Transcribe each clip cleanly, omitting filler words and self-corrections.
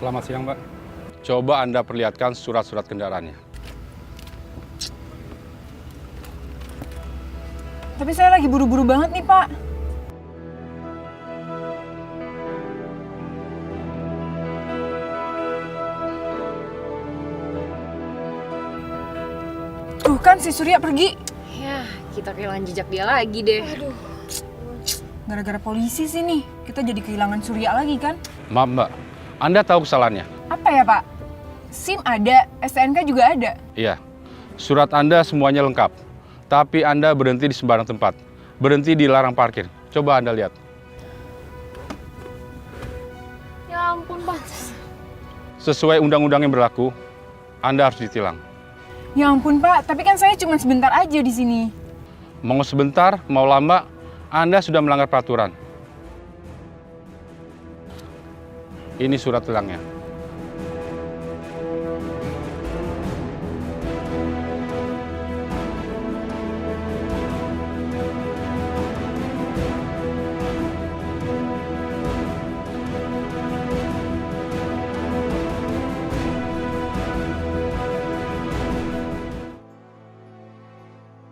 Selamat siang, Pak. Coba Anda perlihatkan surat-surat kendaraannya. Tapi saya lagi buru-buru banget nih, Pak. Tuh kan si Surya pergi. Ya, kita kehilangan jejak dia lagi deh. Gara-gara polisi sih nih, kita jadi kehilangan Surya lagi kan? Maaf, Mbak. Anda tahu kesalahannya? Apa ya, Pak? SIM ada, STNK juga ada. Iya. Surat Anda semuanya lengkap. Tapi Anda berhenti di sembarang tempat. Berhenti di larang parkir. Coba Anda lihat. Ya ampun, Pak. Sesuai undang-undang yang berlaku, Anda harus ditilang. Ya ampun, Pak. Tapi kan saya cuma sebentar aja di sini. Mau sebentar, mau lama, Anda sudah melanggar peraturan. Ini surat tilangnya.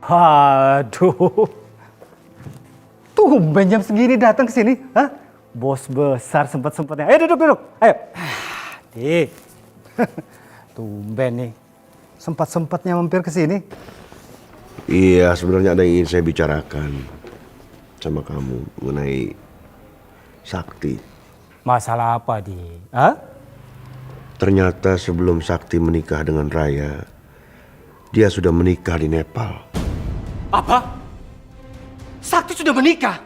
Aduh, tumben jam segini datang ke sini, hah? Bos besar sempat-sempatnya. Ayo duduk, ayo. Dik, tumben nih, sempat-sempatnya mampir ke sini. Iya, sebenarnya ada yang ingin saya bicarakan sama kamu mengenai Sakti. Masalah apa, Dik? Hah? Ternyata sebelum Sakti menikah dengan Raya, dia sudah menikah di Nepal. Apa? Sakti sudah menikah?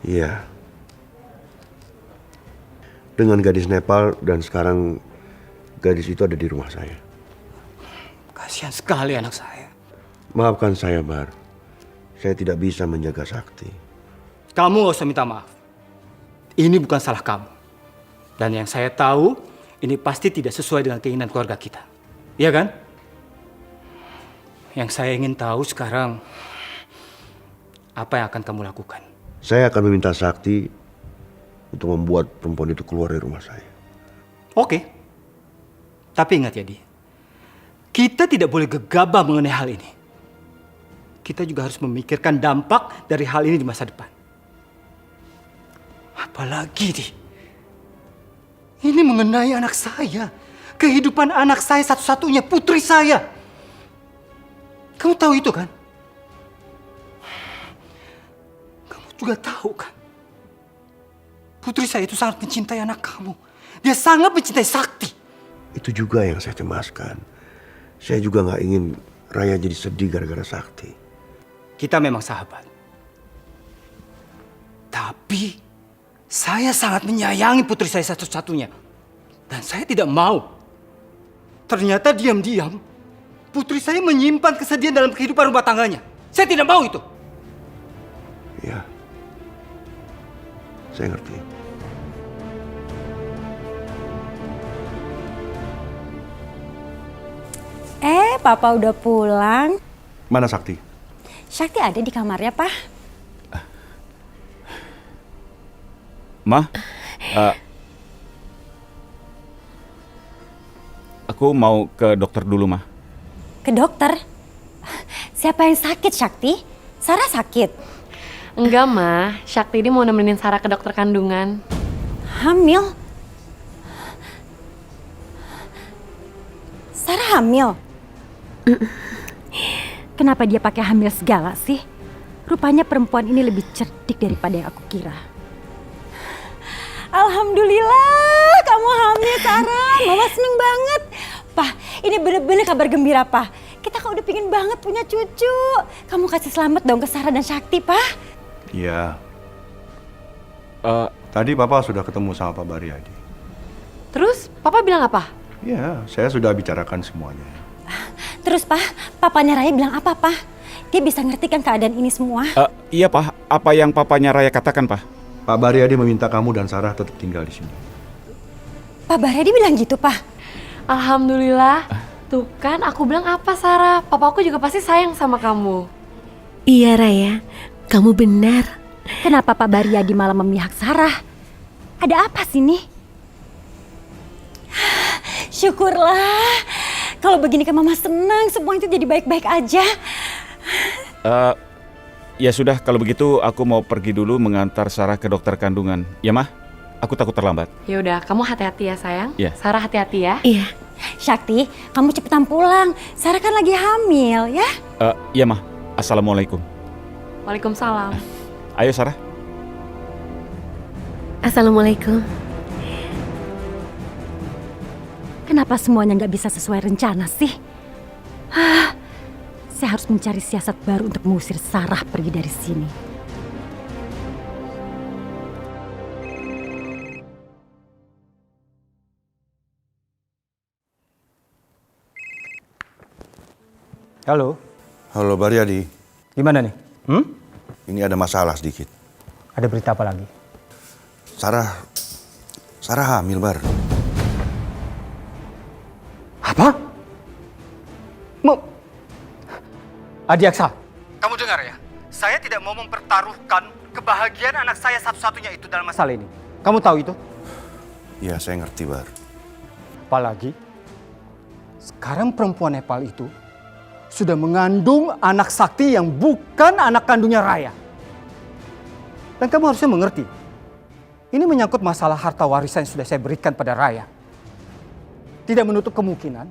Iya. Dengan gadis Nepal dan sekarang gadis itu ada di rumah saya. Kasihan sekali anak saya. Maafkan saya, Bar. Saya tidak bisa menjaga Sakti. Kamu gak usah minta maaf. Ini bukan salah kamu. Dan yang saya tahu, ini pasti tidak sesuai dengan keinginan keluarga kita. Iya kan? Yang saya ingin tahu sekarang, apa yang akan kamu lakukan? Saya akan meminta Sakti untuk membuat perempuan itu keluar dari rumah saya. Oke. Tapi ingat ya, Di. Kita tidak boleh gegabah mengenai hal ini. Kita juga harus memikirkan dampak dari hal ini di masa depan. Apalagi, Di. Ini mengenai anak saya. Kehidupan anak saya satu-satunya, putri saya. Kamu tahu itu kan? Kamu juga tahu kan? Putri saya itu sangat mencintai anak kamu. Dia sangat mencintai Sakti. Itu juga yang saya cemaskan. Saya juga nggak ingin Raya jadi sedih gara-gara Sakti. Kita memang sahabat. Tapi saya sangat menyayangi putri saya satu-satunya. Dan saya tidak mau. Ternyata diam-diam putri saya menyimpan kesedihan dalam kehidupan rumah tangganya. Saya tidak mau itu. Ya, saya ngerti. Papa udah pulang. Mana Sakti? Sakti ada di kamarnya, Pak. Ma, aku mau ke dokter dulu, Ma. Ke dokter? Siapa yang sakit, Sakti? Sarah sakit? Enggak, Ma. Sakti ini mau nemenin Sarah ke dokter kandungan. Hamil? Sarah hamil? Kenapa dia pakai hamil segala sih? Rupanya perempuan ini lebih cerdik daripada yang aku kira. Alhamdulillah, kamu hamil, Sarah. Mama seneng banget. Pak, ini bener-bener kabar gembira, Pak. Kita kan udah pingin banget punya cucu. Kamu kasih selamat dong ke Sarah dan Sakti, Pak. Iya. Tadi Papa sudah ketemu sama Pak Baryadi. Terus, Papa bilang apa? Iya, saya sudah bicarakan semuanya. Terus, Pak, papanya Raya bilang apa, Pak? Dia bisa ngerti kan keadaan ini semua? Iya, Pak. Apa yang papanya Raya katakan, Pak? Pak Baryadi meminta kamu dan Sarah tetap tinggal di sini. Pak Baryadi bilang gitu, Pak? Alhamdulillah. Tuh kan, aku bilang apa, Sarah? Papaku juga pasti sayang sama kamu. Iya, Raya. Kamu benar. Kenapa Pak Baryadi malah memihak Sarah? Ada apa sih nih? Syukurlah. Kalau begini kan Mama senang, semua itu jadi baik-baik aja. Ya sudah, kalau begitu aku mau pergi dulu mengantar Sarah ke dokter kandungan. Ya, Mah? Aku takut terlambat. Ya udah, kamu hati-hati ya sayang. Iya. Sarah hati-hati ya. Iya. Syakti, kamu cepetan pulang. Sarah kan lagi hamil ya. Ya, Mah. Assalamualaikum. Waalaikumsalam. Ayo, Sarah. Assalamualaikum. Kenapa semuanya nggak bisa sesuai rencana sih? Saya harus mencari siasat baru untuk mengusir Sarah pergi dari sini. Halo, Halo Baryadi, gimana nih? ini ada masalah sedikit. Ada berita apa lagi? Sarah hamil, Bar. Apa? Adi Aksa, kamu dengar ya? Saya tidak mau mempertaruhkan kebahagiaan anak saya satu-satunya itu dalam masalah ini. Kamu tahu itu? Iya, saya ngerti, Bar. Apalagi, sekarang perempuan Nepal itu sudah mengandung anak sakti yang bukan anak kandungnya Raya. Dan kamu harusnya mengerti, ini menyangkut masalah harta warisan yang sudah saya berikan pada Raya. Tidak menutup kemungkinan,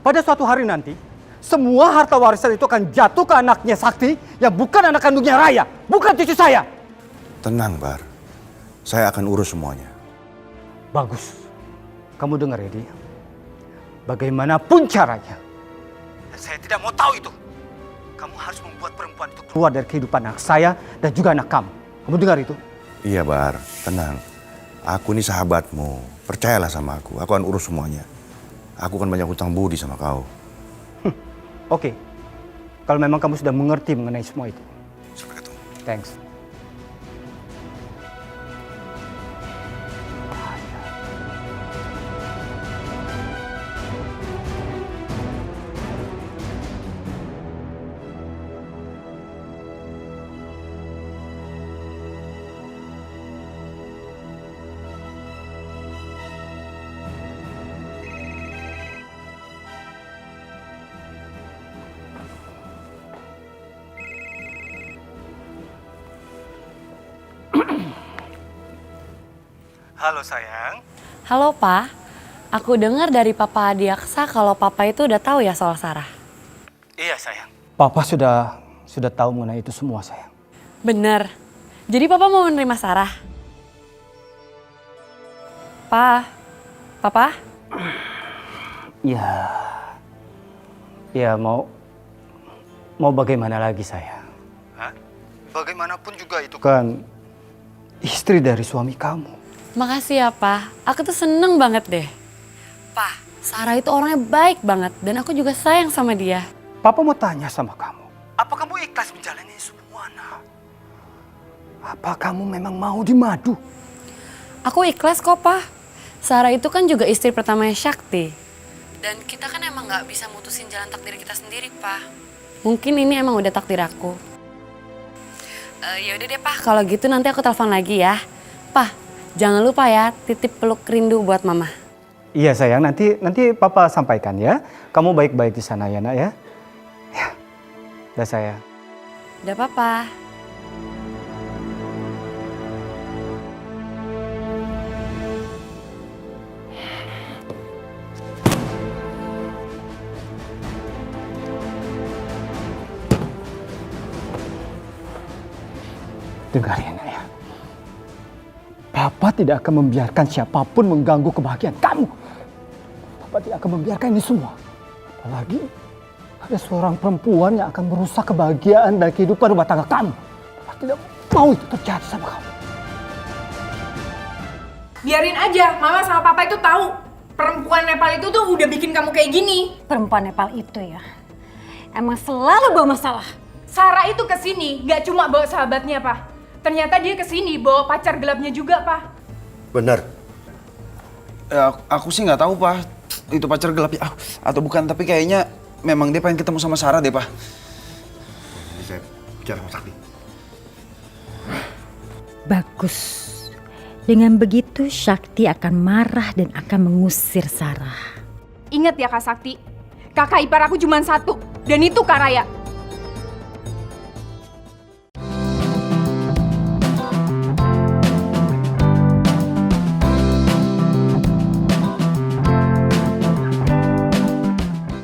pada suatu hari nanti, semua harta warisan itu akan jatuh ke anaknya Sakti yang bukan anak kandungnya Raya, bukan cucu saya. Tenang, Bar. Saya akan urus semuanya. Bagus. Kamu dengar, Edi. Bagaimanapun caranya, saya tidak mau tahu itu. Kamu harus membuat perempuan itu keluar dari kehidupan anak saya dan juga anak kamu. Kamu dengar itu? Iya, Bar. Tenang. Aku ini sahabatmu. Percayalah sama aku. Aku akan urus semuanya. Aku kan banyak hutang budi sama kau. Oke. Kalau memang kamu sudah mengerti mengenai semua itu. Sampai ketemu. Thanks. Halo sayang. Halo Pa, aku dengar dari Papa Adi Aksa kalau Papa itu udah tahu ya soal Sarah. Iya sayang. Papa sudah tahu mengenai itu semua sayang. Bener. Jadi Papa mau menerima Sarah? Papa? Ya mau bagaimana lagi sayang? Hah? Bagaimanapun juga itu kan istri dari suami kamu. Makasih ya Pa, aku tuh seneng banget deh. Pa, Sarah itu orangnya baik banget dan aku juga sayang sama dia. Papa mau tanya sama kamu, apa kamu ikhlas menjalani semua, nak? Apa kamu memang mau dimadu? Aku ikhlas kok Pa. Sarah itu kan juga istri pertamanya Syakti. Dan kita kan emang gak bisa mutusin jalan takdir kita sendiri Pa. Mungkin ini emang udah takdir aku. Yaudah deh Pa, kalau gitu nanti aku telepon lagi ya. Pa, jangan lupa ya titip peluk rindu buat Mama. Iya sayang, nanti Papa sampaikan ya. Kamu baik-baik di sana ya nak ya. Ya, udah sayang. Udah Papa. Dengar ya nak ya. Papa tidak akan membiarkan siapapun mengganggu kebahagiaan kamu. Papa tidak akan membiarkan ini semua. Apalagi ada seorang perempuan yang akan merusak kebahagiaan dan kehidupan rumah tangga kamu. Papa tidak mau itu terjadi sama kamu. Biarin aja, Mama sama Papa itu tahu perempuan Nepal itu tuh udah bikin kamu kayak gini. Perempuan Nepal itu ya, emang selalu bawa masalah. Sarah itu kesini gak cuma bawa sahabatnya, Pak. Ternyata dia kesini bawa pacar gelapnya juga, Pak. Benar. Ya, aku sih nggak tahu, Pak. Itu pacar gelapnya atau bukan, tapi kayaknya memang dia pengen ketemu sama Sarah deh, Pak. Saya bicara sama Sakti. Bagus. Dengan begitu Syakti akan marah dan akan mengusir Sarah. Ingat ya Kak Sakti, kakak ipar aku cuma satu, dan itu Kak Raya.